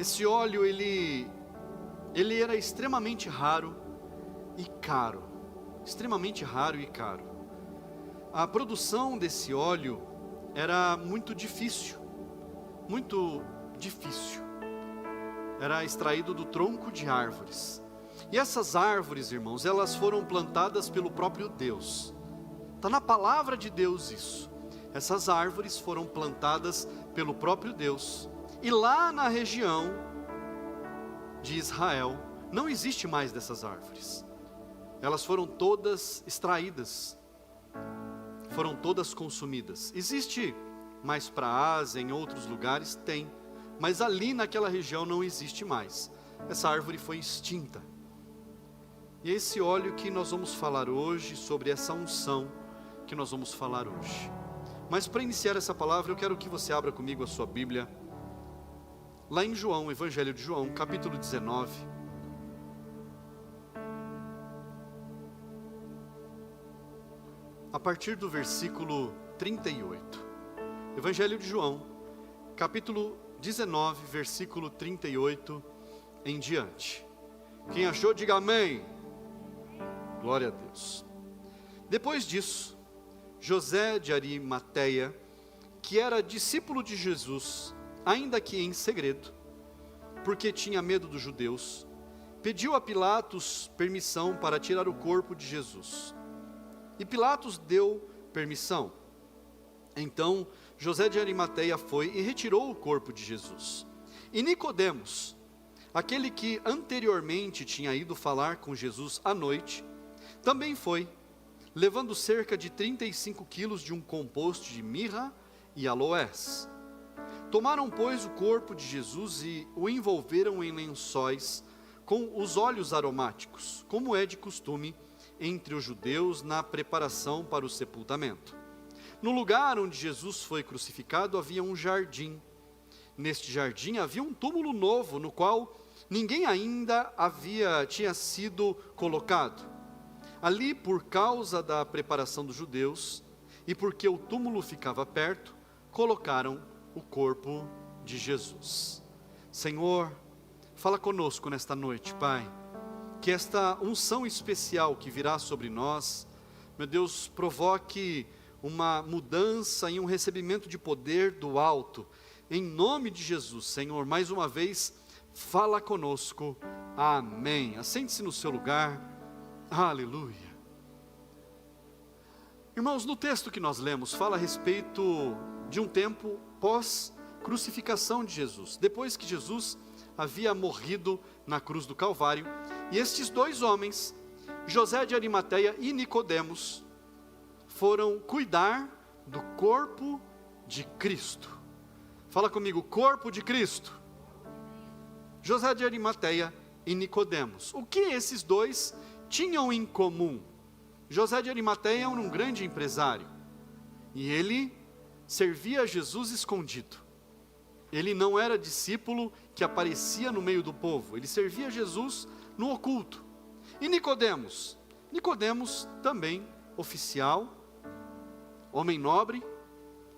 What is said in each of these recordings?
Esse óleo, ele era extremamente raro e caro. Extremamente raro e caro. A produção desse óleo era muito difícil. Muito difícil. Era extraído do tronco de árvores. E essas árvores, irmãos, elas foram plantadas pelo próprio Deus. Está na palavra de Deus isso. Essas árvores foram plantadas pelo próprio Deus. E lá na região de Israel, não existe mais dessas árvores. Elas foram todas extraídas. Foram todas consumidas. Existe mais para a Ásia, em outros lugares, tem. Mas ali naquela região não existe mais. Essa árvore foi extinta. E é esse óleo que nós vamos falar hoje, sobre essa unção que nós vamos falar hoje. Mas para iniciar essa palavra, eu quero que você abra comigo a sua Bíblia, lá em João, Evangelho de João, capítulo 19. A partir do versículo 38. Evangelho de João, capítulo 19, versículo 38 em diante. Quem achou, diga amém. Glória a Deus. Depois disso, José de Arimateia, que era discípulo de Jesus, ainda que em segredo, porque tinha medo dos judeus, pediu a Pilatos permissão para tirar o corpo de Jesus. E Pilatos deu permissão. Então José de Arimateia foi e retirou o corpo de Jesus. E Nicodemos, aquele que anteriormente tinha ido falar com Jesus à noite, também foi, levando cerca de 35 quilos de um composto de mirra e aloés. Tomaram, pois, o corpo de Jesus e o envolveram em lençóis com os óleos aromáticos, como é de costume entre os judeus na preparação para o sepultamento. No lugar onde Jesus foi crucificado havia um jardim. Neste jardim havia um túmulo novo, no qual ninguém ainda tinha sido colocado. Ali, por causa da preparação dos judeus, e porque o túmulo ficava perto, colocaram o corpo de Jesus. Senhor, fala conosco nesta noite, Pai, que esta unção especial que virá sobre nós, meu Deus, provoque uma mudança e um recebimento de poder do alto, em nome de Jesus. Senhor, mais uma vez, fala conosco, amém. Assente-se no seu lugar. Aleluia. Irmãos, no texto que nós lemos, fala a respeito de um tempo pós-crucificação de Jesus, depois que Jesus havia morrido na cruz do Calvário, e estes dois homens, José de Arimateia e Nicodemos, foram cuidar do corpo de Cristo. Fala comigo, corpo de Cristo. José de Arimateia e Nicodemos. O que esses dois tinham em comum? José de Arimateia era um grande empresário, e ele servia a Jesus escondido. Ele não era discípulo que aparecia no meio do povo, ele servia a Jesus no oculto. E Nicodemos? Nicodemos também oficial, homem nobre,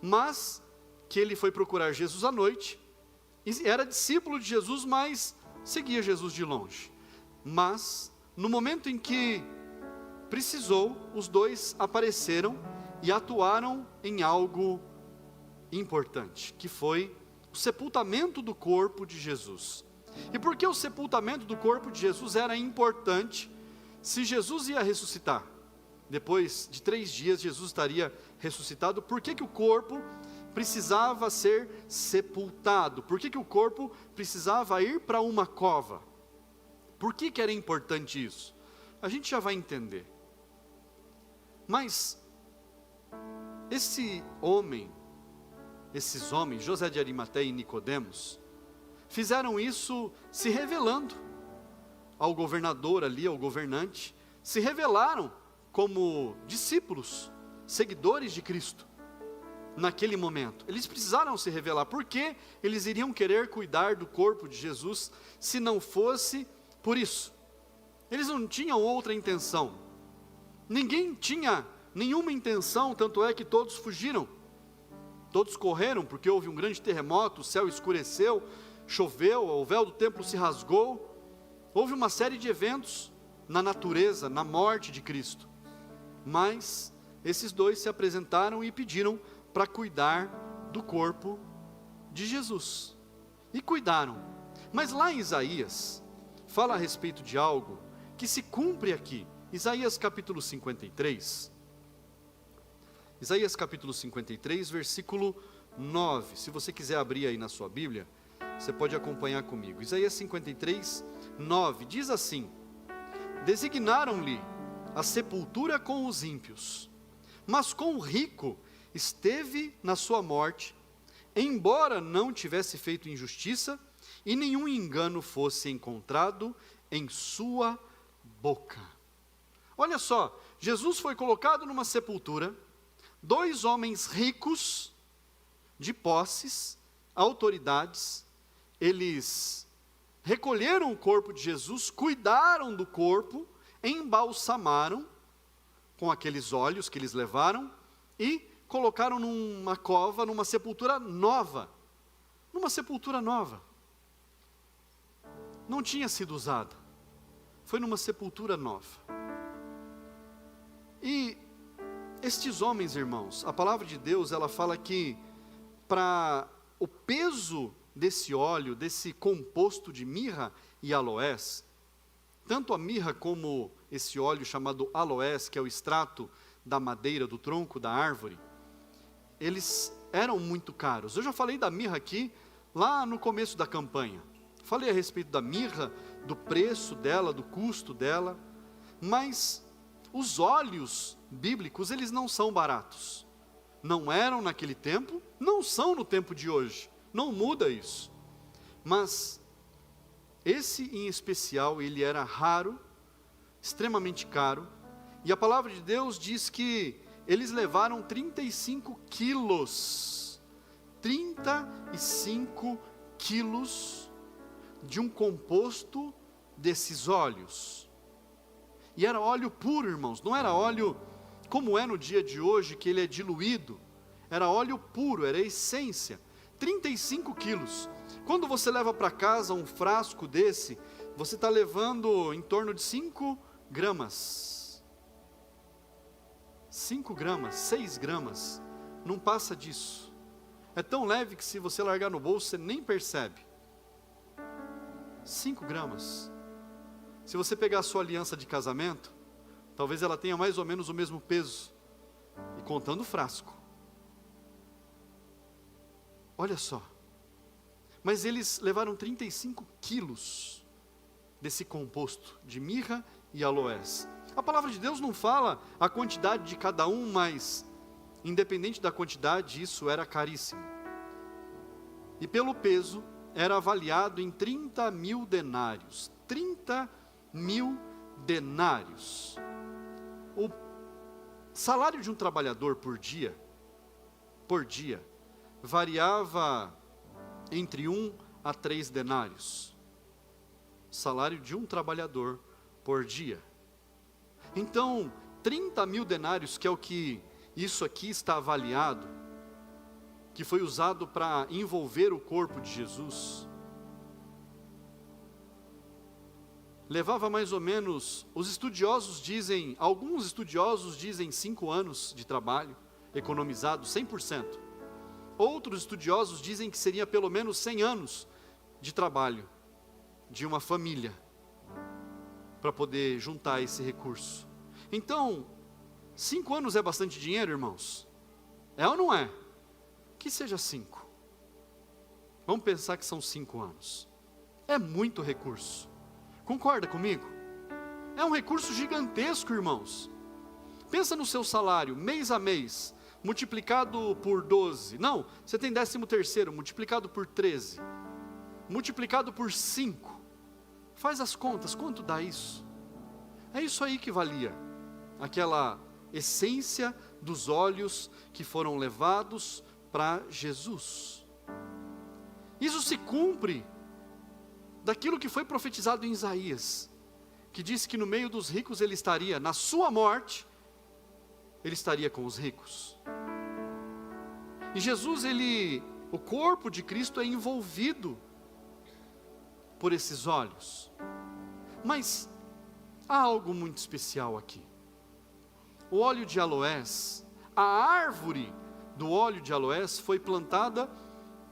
mas que ele foi procurar Jesus à noite, e era discípulo de Jesus, mas seguia Jesus de longe. Mas no momento em que precisou, os dois apareceram e atuaram em algo importante, que foi o sepultamento do corpo de Jesus. E por que o sepultamento do corpo de Jesus era importante? Se Jesus ia ressuscitar, depois de 3 dias Jesus estaria ressuscitado, por que o corpo precisava ser sepultado? Por que o corpo precisava ir para uma cova? Por que era importante isso? A gente já vai entender. Mas esses homens, José de Arimateia e Nicodemos, fizeram isso se revelando ao governador ali, ao governante, se revelaram como discípulos, seguidores de Cristo. Naquele momento, eles precisaram se revelar, porque eles iriam querer cuidar do corpo de Jesus, se não fosse por isso. Eles não tinham outra intenção, ninguém tinha nenhuma intenção, tanto é que todos fugiram, todos correram, porque houve um grande terremoto, o céu escureceu, choveu, o véu do templo se rasgou, houve uma série de eventos na natureza, na morte de Cristo. Mas esses dois se apresentaram e pediram para cuidar do corpo de Jesus. E cuidaram. Mas lá em Isaías, fala a respeito de algo que se cumpre aqui. Isaías capítulo 53. Isaías capítulo 53, versículo 9. Se você quiser abrir aí na sua Bíblia, você pode acompanhar comigo. Isaías 53, 9, diz assim: designaram-lhe a sepultura com os ímpios, mas com o rico esteve na sua morte, embora não tivesse feito injustiça, e nenhum engano fosse encontrado em sua boca. Olha só, Jesus foi colocado numa sepultura, dois homens ricos, de posses, autoridades, eles recolheram o corpo de Jesus, cuidaram do corpo, embalsamaram com aqueles óleos que eles levaram e colocaram numa cova, numa sepultura nova. Numa sepultura nova. Não tinha sido usada. Foi numa sepultura nova. E estes homens, irmãos, a palavra de Deus, ela fala que para o peso desse óleo, desse composto de mirra e aloés, tanto a mirra como esse óleo chamado aloés, que é o extrato da madeira, do tronco da árvore, eles eram muito caros. Eu já falei da mirra aqui, lá no começo da campanha. Falei a respeito da mirra, do preço dela, do custo dela, mas os óleos bíblicos, eles não são baratos. Não eram naquele tempo, não são no tempo de hoje. Não muda isso. Mas esse em especial, ele era raro, extremamente caro. E a palavra de Deus diz que eles levaram 35 quilos. 35 quilos de um composto desses óleos. E era óleo puro, irmãos. Não era óleo como é no dia de hoje, que ele é diluído. Era óleo puro, era a essência. 35 quilos. Quando você leva para casa um frasco desse, você está levando em torno de 5 gramas. 5 gramas, 6 gramas. Não passa disso. É tão leve que se você largar no bolso, você nem percebe. 5 gramas. Se você pegar a sua aliança de casamento, talvez ela tenha mais ou menos o mesmo peso. E contando o frasco. Olha só. Mas eles levaram 35 quilos desse composto de mirra e aloés. A palavra de Deus não fala a quantidade de cada um, mas independente da quantidade, isso era caríssimo. E pelo peso, era avaliado em 30 mil denários. 30 mil denários. O salário de um trabalhador por dia, variava entre 1 a 3 denários. Salário de um trabalhador por dia. Então, 30 mil denários, que é o que isso aqui está avaliado, que foi usado para envolver o corpo de Jesus, levava mais ou menos, alguns estudiosos dizem 5 anos de trabalho, economizado 100%. Outros estudiosos dizem que seria pelo menos 100 anos de trabalho de uma família para poder juntar esse recurso. Então, 5 anos é bastante dinheiro, irmãos? É ou não é? Que seja 5. Vamos pensar que são 5 anos. É muito recurso. Concorda comigo? É um recurso gigantesco, irmãos. Pensa no seu salário, mês a mês, multiplicado por 12. Não, você tem 13º, multiplicado por 13. Multiplicado por 5. Faz as contas, quanto dá isso? É isso aí que valia. Aquela essência dos óleos que foram levados para Jesus. Isso se cumpre daquilo que foi profetizado em Isaías, que disse que no meio dos ricos ele estaria, na sua morte, ele estaria com os ricos. E Jesus, o corpo de Cristo é envolvido por esses olhos. Mas há algo muito especial aqui. O óleo de aloés, a árvore do óleo de aloés foi plantada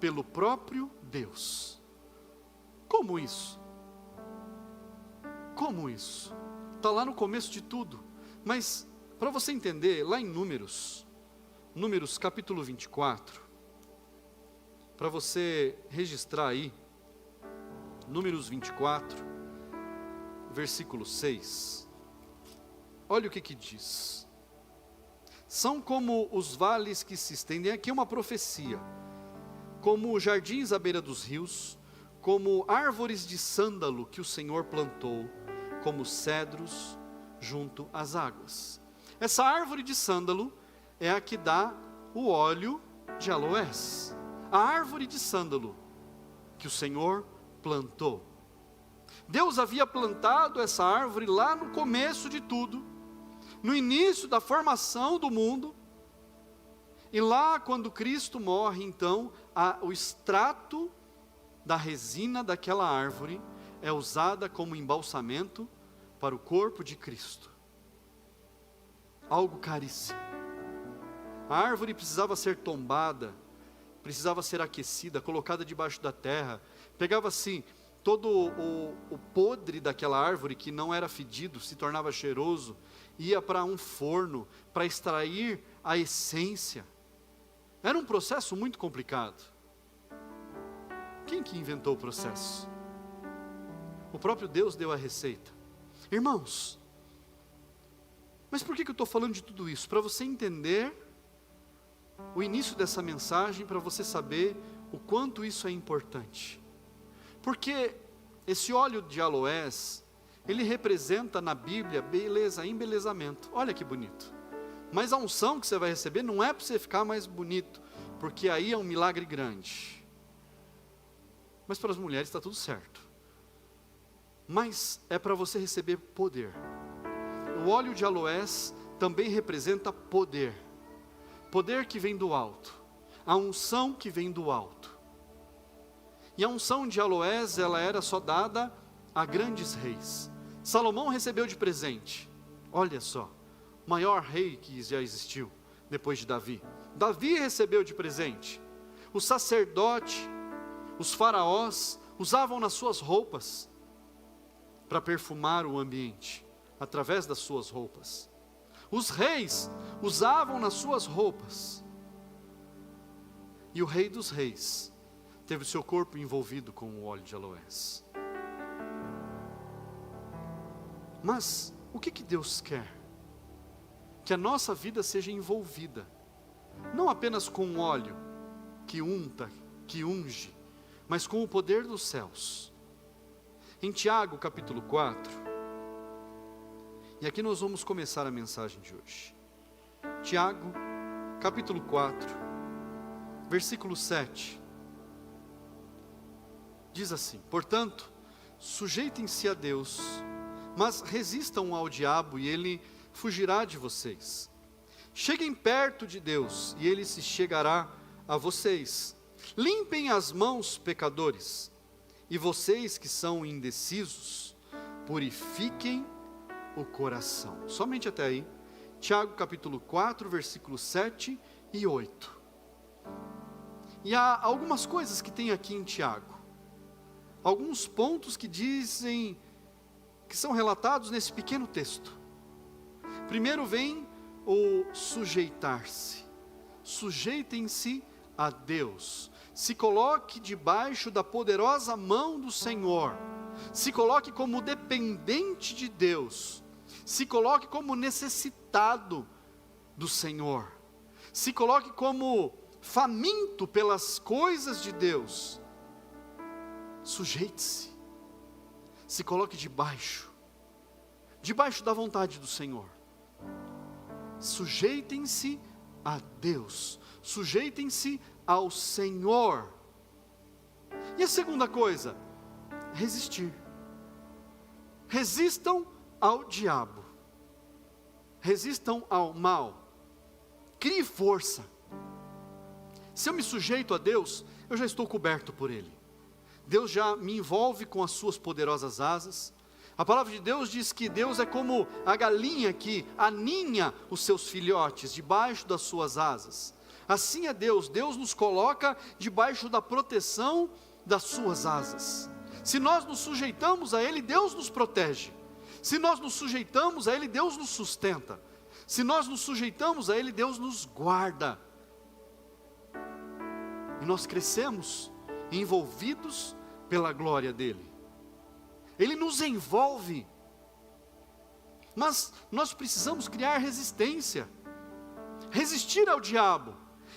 pelo próprio Deus. Como isso? Como isso? Está lá no começo de tudo. Mas, para você entender, lá em Números capítulo 24, para você registrar aí, Números 24, versículo 6, olha o que diz. São como os vales que se estendem, aqui é uma profecia, como jardins à beira dos rios, como árvores de sândalo que o Senhor plantou, como cedros junto às águas. Essa árvore de sândalo é a que dá o óleo de aloés. A árvore de sândalo que o Senhor plantou. Deus havia plantado essa árvore lá no começo de tudo, no início da formação do mundo, e lá quando Cristo morre, então, o extrato da resina daquela árvore é usada como embalsamento para o corpo de Cristo. Algo caríssimo. A árvore precisava ser tombada, precisava ser aquecida, colocada debaixo da terra. Pegava-se todo o podre daquela árvore, que não era fedido, se tornava cheiroso, ia para um forno, para extrair a essência. Era um processo muito complicado. Quem que inventou o processo? O próprio Deus deu a receita. Irmãos, mas por que eu estou falando de tudo isso? Para você entender o início dessa mensagem, para você saber o quanto isso é importante. Porque esse óleo de aloés, ele representa na Bíblia beleza, embelezamento. Olha que bonito. Mas a unção que você vai receber não é para você ficar mais bonito, porque aí é um milagre grande. Mas para as mulheres está tudo certo. Mas é para você receber poder. O óleo de aloés também representa poder. Poder que vem do alto. A unção que vem do alto. E a unção de aloés, ela era só dada a grandes reis. Salomão recebeu de presente. Olha só, o maior rei que já existiu depois de Davi. Davi recebeu de presente. O sacerdote, os faraós usavam nas suas roupas para perfumar o ambiente, através das suas roupas. Os reis usavam nas suas roupas. E o rei dos reis teve o seu corpo envolvido com o óleo de aloés. Mas o que Deus quer? Que a nossa vida seja envolvida, não apenas com o óleo que unta, que unge, mas com o poder dos céus. Em Tiago capítulo 4, e aqui nós vamos começar a mensagem de hoje. Tiago capítulo 4, versículo 7, diz assim: portanto, sujeitem-se a Deus, mas resistam ao diabo e ele fugirá de vocês. Cheguem perto de Deus e ele se chegará a vocês. Limpem as mãos, pecadores, e vocês que são indecisos, purifiquem o coração. Somente até aí. Tiago capítulo 4, versículos 7 e 8. E há algumas coisas que tem aqui em Tiago. Alguns pontos que dizem, que são relatados nesse pequeno texto. Primeiro vem o sujeitar-se. Sujeitem-se a Deus. Se coloque debaixo da poderosa mão do Senhor. Se coloque como dependente de Deus. Se coloque como necessitado do Senhor. Se coloque como faminto pelas coisas de Deus. Sujeite-se. Se coloque debaixo da vontade do Senhor. Sujeitem-se a Deus. Sujeitem-se ao Senhor. E a segunda coisa, resistir. Resistam ao diabo. Resistam ao mal. Crie força. Se eu me sujeito a Deus, eu já estou coberto por Ele. Deus já me envolve com as suas poderosas asas. A palavra de Deus diz que Deus é como a galinha que aninha os seus filhotes debaixo das suas asas. Assim é Deus, Deus nos coloca debaixo da proteção das suas asas. Se nós nos sujeitamos a Ele, Deus nos protege. Se nós nos sujeitamos a Ele, Deus nos sustenta. Se nós nos sujeitamos a Ele, Deus nos guarda. E nós crescemos envolvidos pela glória dEle. Ele nos envolve. Mas nós precisamos criar resistência. Resistir ao diabo.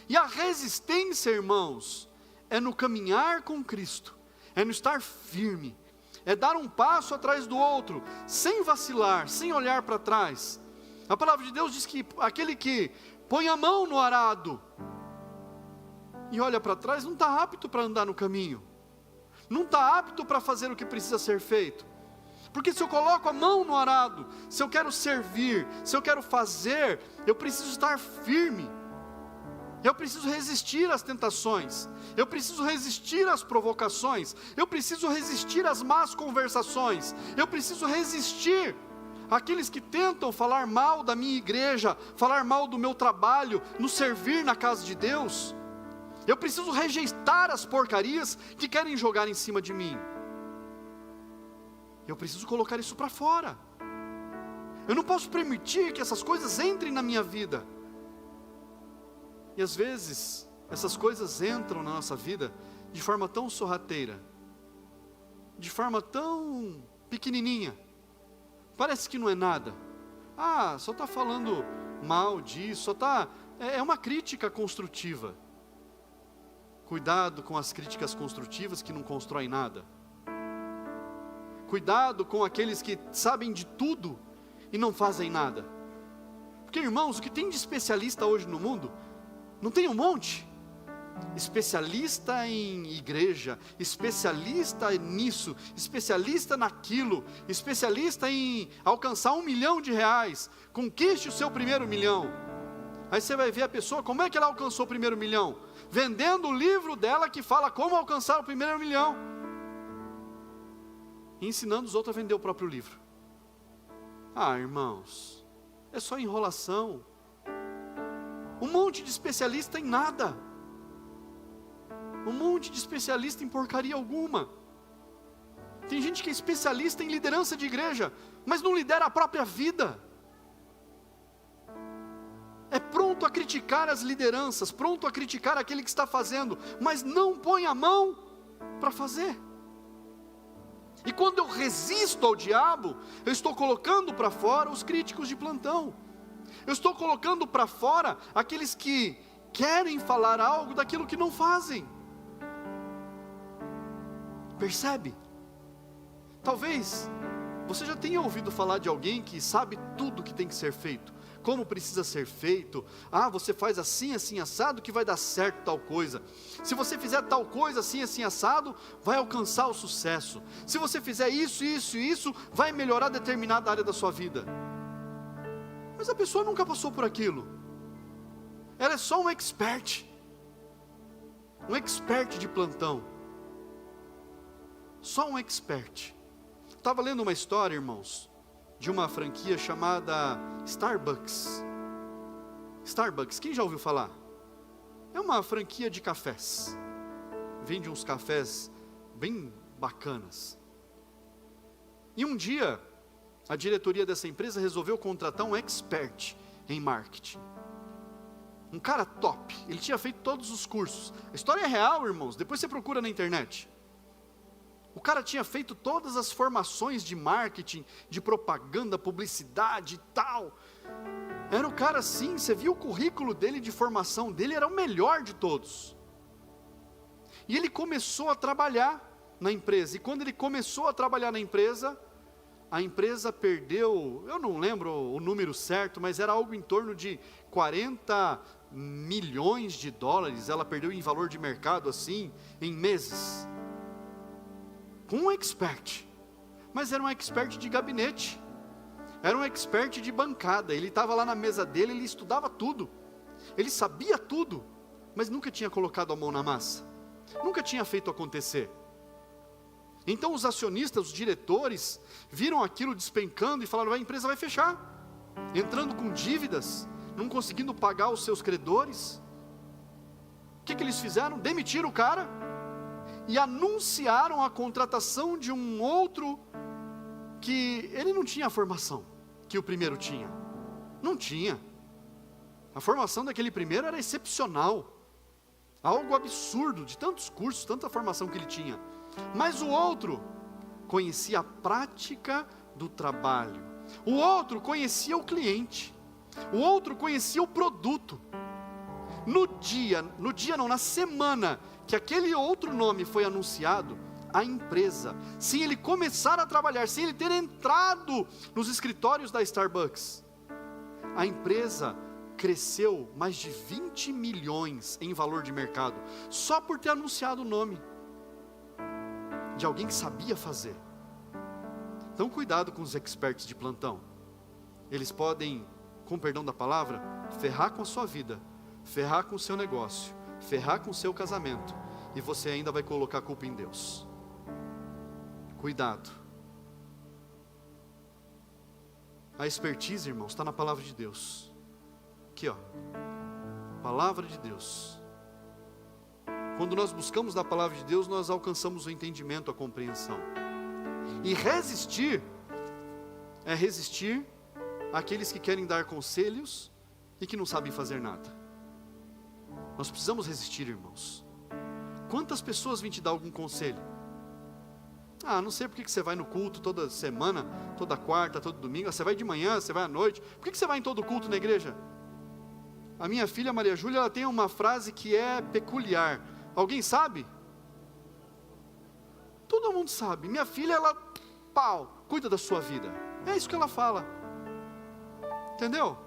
E a resistência, irmãos, é no caminhar com Cristo. É no estar firme. É dar um passo atrás do outro, sem vacilar, sem olhar para trás. A palavra de Deus diz que aquele que põe a mão no arado e olha para trás, não está apto para andar no caminho. Não está apto para fazer o que precisa ser feito. Porque se eu coloco a mão no arado, se eu quero servir, se eu quero fazer, eu preciso estar firme. Eu preciso resistir às tentações, eu preciso resistir às provocações, eu preciso resistir às más conversações, eu preciso resistir àqueles que tentam falar mal da minha igreja, falar mal do meu trabalho, no servir na casa de Deus. Eu preciso rejeitar as porcarias que querem jogar em cima de mim. Eu preciso colocar isso para fora. Eu não posso permitir que essas coisas entrem na minha vida. E às vezes, essas coisas entram na nossa vida de forma tão sorrateira, de forma tão pequenininha, parece que não é nada. Ah, só está falando mal disso, só está... É uma crítica construtiva. Cuidado com as críticas construtivas que não constroem nada. Cuidado com aqueles que sabem de tudo e não fazem nada. Porque, irmãos, o que tem de especialista hoje no mundo... Não tem um monte? Especialista em igreja, especialista nisso, especialista naquilo, especialista em alcançar R$1 milhão, conquiste o seu primeiro milhão. Aí você vai ver a pessoa, como é que ela alcançou o primeiro milhão? Vendendo o livro dela que fala como alcançar o primeiro milhão. E ensinando os outros a vender o próprio livro. Ah, irmãos, é só enrolação. Um monte de especialista em nada. Um monte de especialista em porcaria alguma. Tem gente que é especialista em liderança de igreja, mas não lidera a própria vida. É pronto a criticar as lideranças, pronto a criticar aquele que está fazendo, mas não põe a mão para fazer. E quando eu resisto ao diabo, eu estou colocando para fora os críticos de plantão. Eu estou colocando para fora aqueles que querem falar algo daquilo que não fazem. Percebe? Talvez você já tenha ouvido falar de alguém que sabe tudo que tem que ser feito, como precisa ser feito. Ah, você faz assim, assim, assado, que vai dar certo tal coisa. Se você fizer tal coisa, assim, assim, assado, vai alcançar o sucesso. Se você fizer isso, isso e isso, vai melhorar determinada área da sua vida. Mas a pessoa nunca passou por aquilo. Ela é só um expert de plantão. Só um expert. Estava lendo uma história, irmãos, de uma franquia chamada Starbucks. Starbucks, quem já ouviu falar? É uma franquia de cafés. Vende uns cafés bem bacanas. E um dia, a diretoria dessa empresa resolveu contratar um expert em marketing. Um cara top. Ele tinha feito todos os cursos. A história é real, irmãos. Depois você procura na internet. O cara tinha feito todas as formações de marketing, de propaganda, publicidade e tal. Era o cara assim, você viu o currículo dele de formação dele, era o melhor de todos. E ele começou a trabalhar na empresa. E quando ele começou a trabalhar na empresa, a empresa perdeu, eu não lembro o número certo, mas era algo em torno de 40 milhões de dólares, ela perdeu em valor de mercado assim, em meses. Com um expert, mas era um expert de gabinete, era um expert de bancada, ele estava lá na mesa dele, ele estudava tudo, ele sabia tudo, mas nunca tinha colocado a mão na massa, nunca tinha feito acontecer. Então os acionistas, os diretores, viram aquilo despencando e falaram: a empresa vai fechar, entrando com dívidas, não conseguindo pagar os seus credores. O que eles fizeram? Demitiram o cara e anunciaram a contratação de um outro que ele não tinha a formação que o primeiro tinha. Não tinha. A formação daquele primeiro era excepcional, algo absurdo, de tantos cursos, tanta formação que ele tinha. Mas o outro conhecia a prática do trabalho. O outro conhecia o cliente. O outro conhecia o produto. Na semana que aquele outro nome foi anunciado, a empresa, sem ele começar a trabalhar, sem ele ter entrado nos escritórios da Starbucks, a empresa cresceu mais de 20 milhões em valor de mercado, só por ter anunciado o nome de alguém que sabia fazer. Então cuidado com os experts de plantão. Eles podem, com perdão da palavra, ferrar com a sua vida, ferrar com o seu negócio, ferrar com o seu casamento, e você ainda vai colocar a culpa em Deus. Cuidado. A expertise, irmãos, está na palavra de Deus. Aqui, ó, palavra de Deus. Quando nós buscamos da palavra de Deus, nós alcançamos o entendimento, a compreensão. E resistir é resistir àqueles que querem dar conselhos e que não sabem fazer nada. Nós precisamos resistir, irmãos. Quantas pessoas vêm te dar algum conselho? Não sei por que você vai no culto toda semana, toda quarta, todo domingo. Você vai de manhã, você vai à noite. Por que você vai em todo culto na igreja? A minha filha Maria Júlia, ela tem uma frase que é peculiar. Alguém sabe? Todo mundo sabe. Minha filha, ela, cuida da sua vida. É isso que ela fala. Entendeu?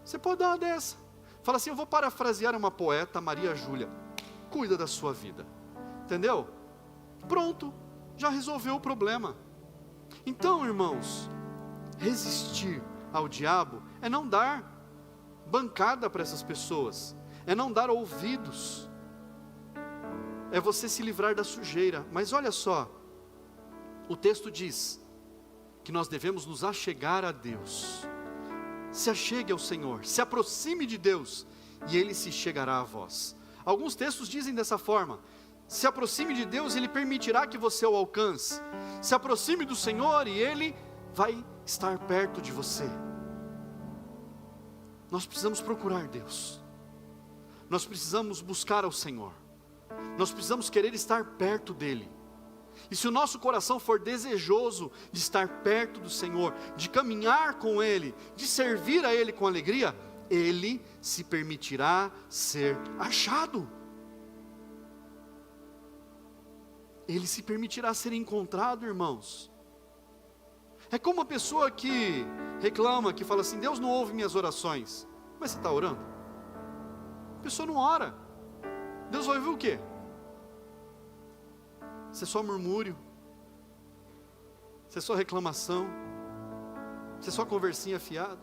Você pode dar uma dessa. Fala assim: eu vou parafrasear uma poeta, Maria Júlia. Cuida da sua vida. Entendeu? Pronto. Já resolveu o problema. Então, irmãos, resistir ao diabo é não dar bancada para essas pessoas, é não dar ouvidos, é você se livrar da sujeira. Mas olha só, o texto diz que nós devemos nos achegar a Deus. Se achegue ao Senhor, se aproxime de Deus, e Ele se chegará a vós. Alguns textos dizem dessa forma: se aproxime de Deus, Ele permitirá que você o alcance. Se aproxime do Senhor e Ele vai estar perto de você. Nós precisamos procurar Deus. Nós precisamos buscar ao Senhor. Nós precisamos querer estar perto dEle. E se o nosso coração for desejoso de estar perto do Senhor, de caminhar com Ele, de servir a Ele com alegria, Ele se permitirá ser achado. Ele se permitirá ser encontrado, irmãos. É como uma pessoa que reclama, que fala assim: Deus não ouve minhas orações. Mas você está orando? A pessoa não ora. Deus vai ouvir o quê? Você só murmúrio, você só reclamação, você só conversinha fiada.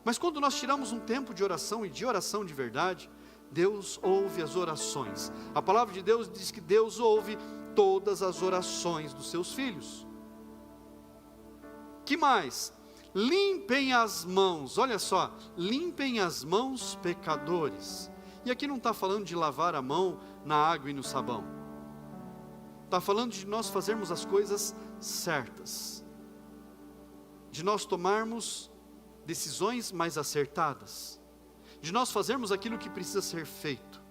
Mas quando nós tiramos um tempo de oração, e de oração de verdade, Deus ouve as orações. A palavra de Deus diz que Deus ouve todas as orações dos seus filhos. Que mais? Limpem as mãos. Olha só, limpem as mãos, pecadores. E aqui não está falando de lavar a mão na água e no sabão. Está falando de nós fazermos as coisas certas, de nós tomarmos decisões mais acertadas, de nós fazermos aquilo que precisa ser feito,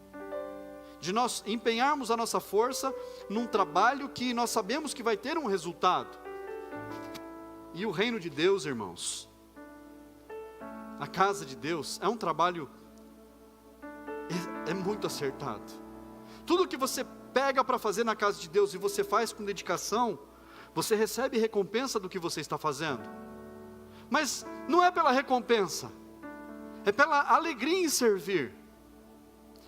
de nós empenharmos a nossa força num trabalho que nós sabemos que vai ter um resultado. E o reino de Deus, irmãos, a casa de Deus, é um trabalho, é muito acertado. Tudo que você pega para fazer na casa de Deus e você faz com dedicação, você recebe recompensa do que você está fazendo. Mas não é pela recompensa, é pela alegria em servir,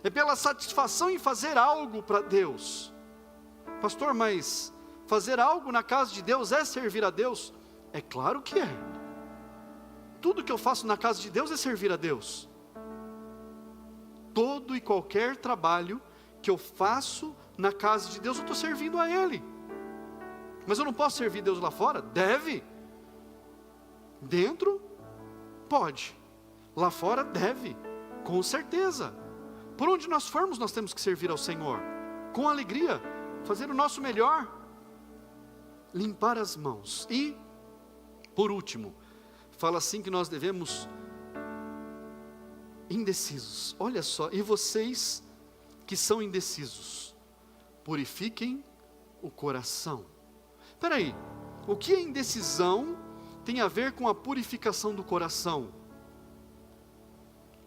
é pela satisfação em fazer algo para Deus. Pastor, mas fazer algo na casa de Deus é servir a Deus? É claro que é. Tudo que eu faço na casa de Deus é servir a Deus. Todo e qualquer trabalho que eu faço na casa de Deus, eu estou servindo a Ele. Mas eu não posso servir Deus lá fora? Deve. Dentro, pode. Lá fora, deve. Com certeza. Por onde nós formos, nós temos que servir ao Senhor. Com alegria, fazer o nosso melhor. Limpar as mãos. E, por último, fala assim que nós devemos indecisos. Olha só, e vocês que são indecisos, purifiquem o coração. Espera aí, o que a indecisão tem a ver com a purificação do coração?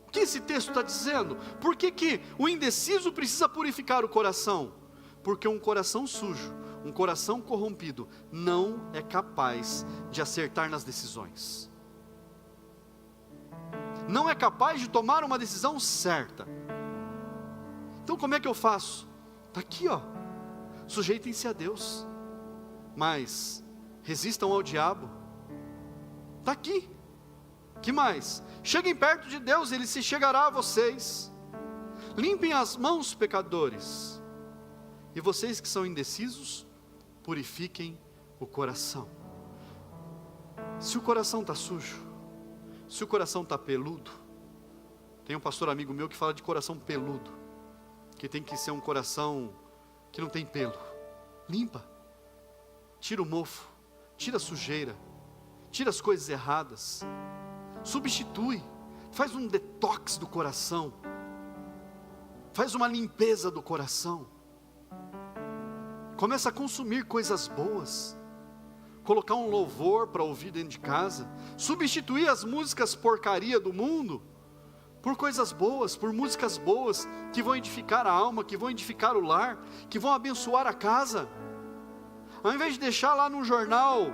O que esse texto está dizendo? Por que o indeciso precisa purificar o coração? Porque um coração sujo, um coração corrompido, não é capaz de acertar nas decisões. Não é capaz de tomar uma decisão certa. Então como é que eu faço? Está aqui, ó. Sujeitem-se a Deus, mas resistam ao diabo. Está aqui. Que mais? Cheguem perto de Deus, Ele se chegará a vocês. Limpem as mãos, pecadores. E vocês que são indecisos, purifiquem o coração. Se o coração está sujo, se o coração está peludo, tem um pastor amigo meu que fala de coração peludo, que tem que ser um coração que não tem pelo. Limpa, tira o mofo, tira a sujeira, tira as coisas erradas, substitui, faz um detox do coração, faz uma limpeza do coração, começa a consumir coisas boas, colocar um louvor para ouvir dentro de casa, substituir as músicas porcaria do mundo, por coisas boas, por músicas boas, que vão edificar a alma, que vão edificar o lar, que vão abençoar a casa. Ao invés de deixar lá num jornal,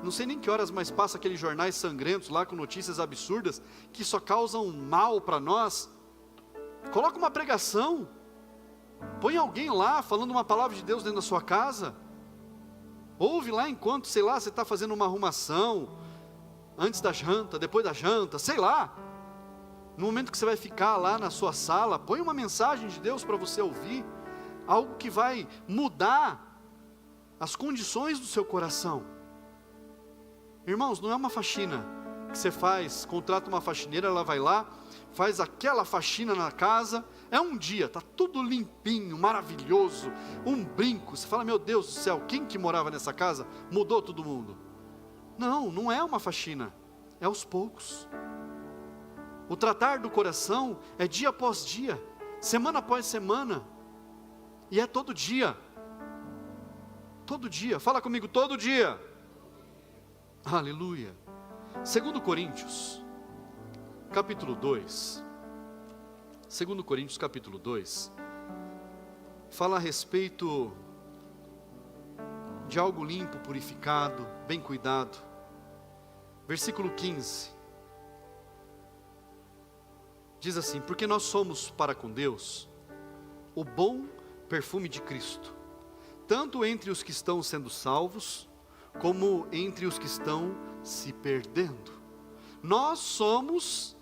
não sei nem que horas mais passa aqueles jornais sangrentos lá com notícias absurdas, que só causam mal para nós, coloca uma pregação, põe alguém lá falando uma palavra de Deus dentro da sua casa, ouve lá enquanto, sei lá, você está fazendo uma arrumação, antes da janta, depois da janta, sei lá, no momento que você vai ficar lá na sua sala, põe uma mensagem de Deus para você ouvir, algo que vai mudar as condições do seu coração. Irmãos, não é uma faxina que você faz, contrata uma faxineira, ela vai lá, faz aquela faxina na casa, é um dia, está tudo limpinho, maravilhoso, um brinco, você fala, meu Deus do céu, quem que morava nessa casa, mudou todo mundo. Não, não é uma faxina, é aos poucos. O tratar do coração é dia após dia, semana após semana, e é todo dia, fala comigo, todo dia. Aleluia. 2 Coríntios, capítulo 2, 2 Coríntios capítulo 2, fala a respeito de algo limpo, purificado, bem cuidado. Versículo 15, diz assim, porque nós somos para com Deus o bom perfume de Cristo, tanto entre os que estão sendo salvos, como entre os que estão se perdendo. Nós somos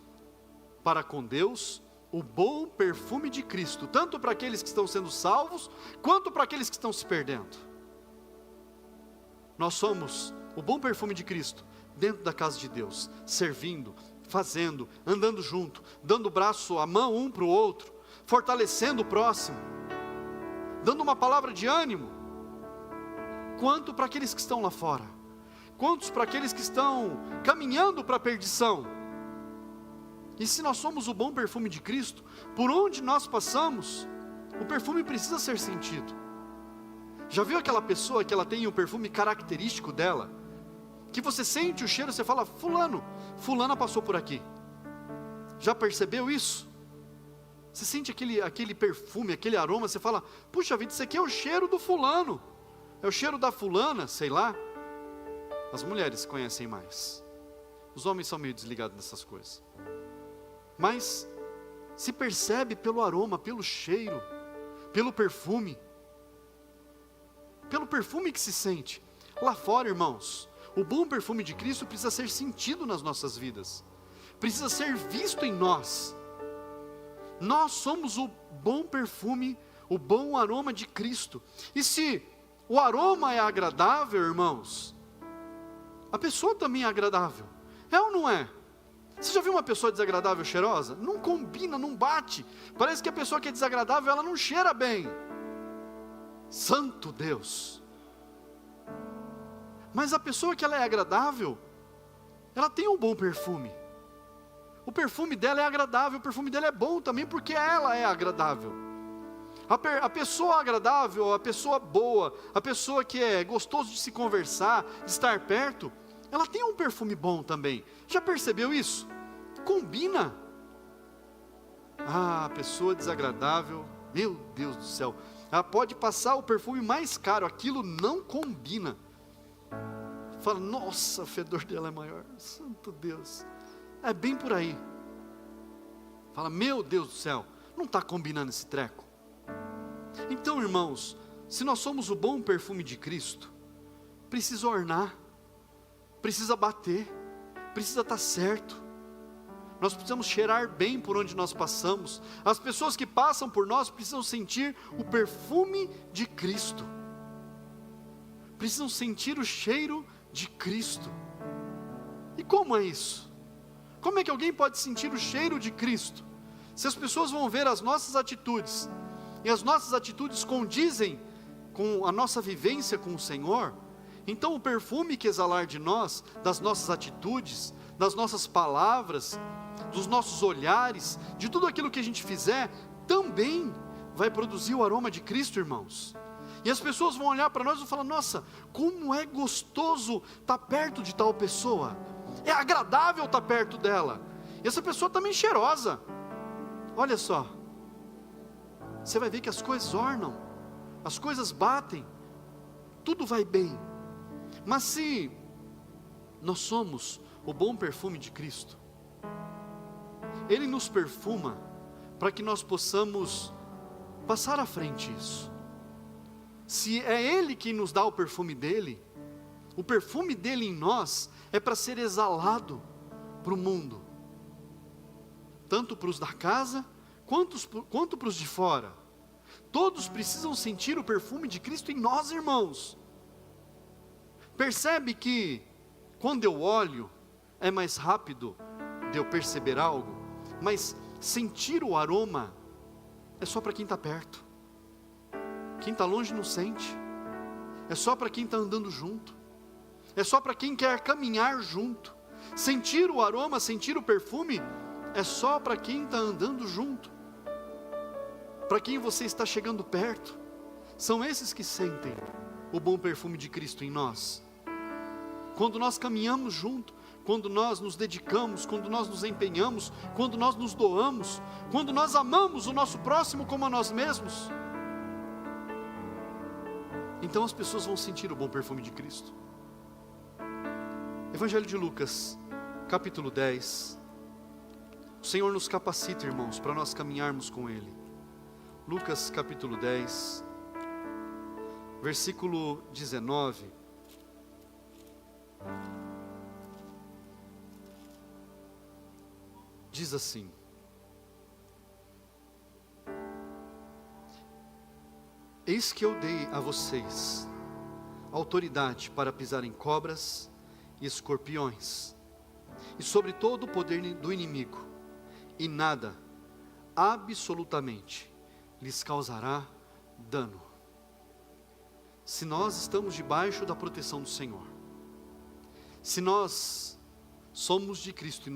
para com Deus o bom perfume de Cristo, tanto para aqueles que estão sendo salvos, quanto para aqueles que estão se perdendo. Nós somos o bom perfume de Cristo, dentro da casa de Deus, servindo, fazendo, andando junto, dando o braço, a mão um para o outro, fortalecendo o próximo, dando uma palavra de ânimo, quanto para aqueles que estão lá fora, quantos para aqueles que estão caminhando para a perdição. E se nós somos o bom perfume de Cristo, por onde nós passamos, o perfume precisa ser sentido. Já viu aquela pessoa que ela tem um perfume característico dela, que você sente o cheiro, você fala, fulana passou por aqui. Já percebeu isso? Você sente aquele perfume, aquele aroma, você fala, puxa vida, isso aqui é o cheiro do fulano, é o cheiro da fulana, sei lá. As mulheres conhecem mais, os homens são meio desligados nessas coisas, mas se percebe pelo aroma, pelo cheiro, pelo perfume que se sente. Lá fora, irmãos, o bom perfume de Cristo precisa ser sentido nas nossas vidas, precisa ser visto em nós. Nós somos o bom perfume, o bom aroma de Cristo. E se o aroma é agradável, irmãos, a pessoa também é agradável. É ou não é? Você já viu uma pessoa desagradável cheirosa? Não combina, não bate. Parece que a pessoa que é desagradável, ela não cheira bem. Santo Deus. Mas a pessoa que ela é agradável, ela tem um bom perfume. O perfume dela é agradável, o perfume dela é bom também porque ela é agradável. A pessoa agradável, a pessoa boa, a pessoa que é gostoso de se conversar, de estar perto, ela tem um perfume bom também. Já percebeu isso? Combina. A pessoa desagradável, meu Deus do céu, ela pode passar o perfume mais caro, aquilo não combina. Fala, nossa, o fedor dela é maior, santo Deus. É bem por aí. Fala, meu Deus do céu, não está combinando esse treco. Então, irmãos, se nós somos o bom perfume de Cristo, precisa ornar, precisa bater, precisa estar certo. Nós precisamos cheirar bem por onde nós passamos. As pessoas que passam por nós precisam sentir o perfume de Cristo. Precisam sentir o cheiro de Cristo. E como é isso? Como é que alguém pode sentir o cheiro de Cristo? Se as pessoas vão ver as nossas atitudes, e as nossas atitudes condizem com a nossa vivência com o Senhor, então o perfume que exalar de nós, das nossas atitudes, das nossas palavras, dos nossos olhares, de tudo aquilo que a gente fizer, também vai produzir o aroma de Cristo, irmãos. E as pessoas vão olhar para nós e vão falar, nossa, como é gostoso estar perto de tal pessoa, é agradável estar perto dela, e essa pessoa também é cheirosa. Olha só, você vai ver que as coisas ornam, as coisas batem, tudo vai bem. Mas se nós somos o bom perfume de Cristo, Ele nos perfuma para que nós possamos passar à frente isso. Se é Ele quem nos dá o perfume dele em nós é para ser exalado para o mundo, tanto para os da casa, quanto para os de fora. Todos precisam sentir o perfume de Cristo em nós, irmãos. Percebe que quando eu olho, é mais rápido de eu perceber algo, mas sentir o aroma é só para quem está perto. Quem está longe não sente. É só para quem está andando junto. É só para quem quer caminhar junto. Sentir o aroma, sentir o perfume, é só para quem está andando junto. Para quem você está chegando perto. São esses que sentem o bom perfume de Cristo em nós. Quando nós caminhamos junto, quando nós nos dedicamos, quando nós nos empenhamos, quando nós nos doamos, quando nós amamos o nosso próximo como a nós mesmos, então as pessoas vão sentir o bom perfume de Cristo. Evangelho de Lucas, capítulo 10. O Senhor nos capacita, irmãos, para nós caminharmos com Ele. Lucas capítulo 10, versículo 19. Diz assim: eis que eu dei a vocês autoridade para pisar em cobras e escorpiões, e sobre todo o poder do inimigo, e nada, absolutamente, lhes causará dano. Se nós estamos debaixo da proteção do Senhor, se nós somos de Cristo, e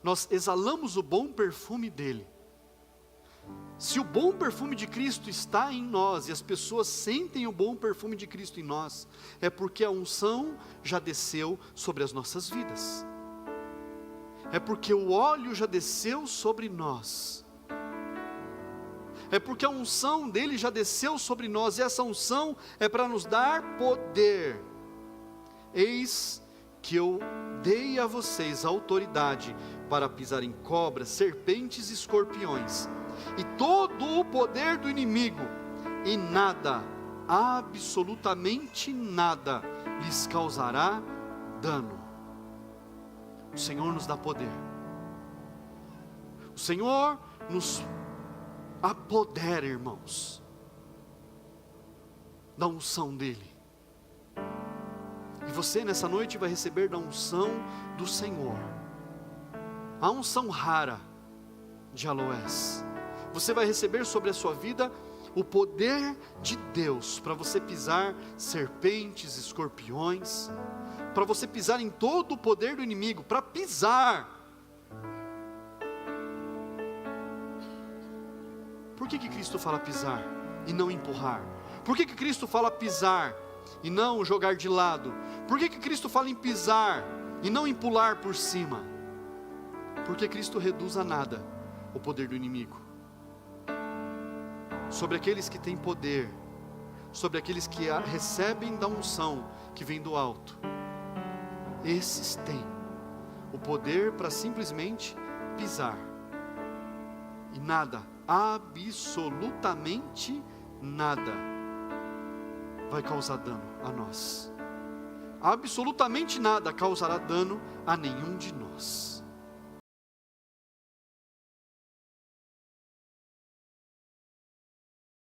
nós exalamos o bom perfume dEle, se o bom perfume de Cristo está em nós, e as pessoas sentem o bom perfume de Cristo em nós, é porque a unção já desceu sobre as nossas vidas, é porque o óleo já desceu sobre nós, é porque a unção dele já desceu sobre nós, e essa unção é para nos dar poder. Eis que eu dei a vocês autoridade para pisar em cobras, serpentes e escorpiões, e todo o poder do inimigo, e nada, absolutamente nada, lhes causará dano. O Senhor nos dá poder. O Senhor nos Há poder, irmãos, da unção dele. E você nessa noite vai receber da unção do Senhor. A unção rara de aloés. Você vai receber sobre a sua vida o poder de Deus para você pisar serpentes, escorpiões, para você pisar em todo o poder do inimigo, para pisar. Por que Cristo fala pisar e não empurrar? Por que Cristo fala pisar e não jogar de lado? Por que Cristo fala em pisar e não em pular por cima? Porque Cristo reduz a nada o poder do inimigo. Sobre aqueles que têm poder, sobre aqueles que recebem da unção que vem do alto, esses têm o poder para simplesmente pisar. E nada, absolutamente nada, vai causar dano a nós. Absolutamente nada causará dano a nenhum de nós.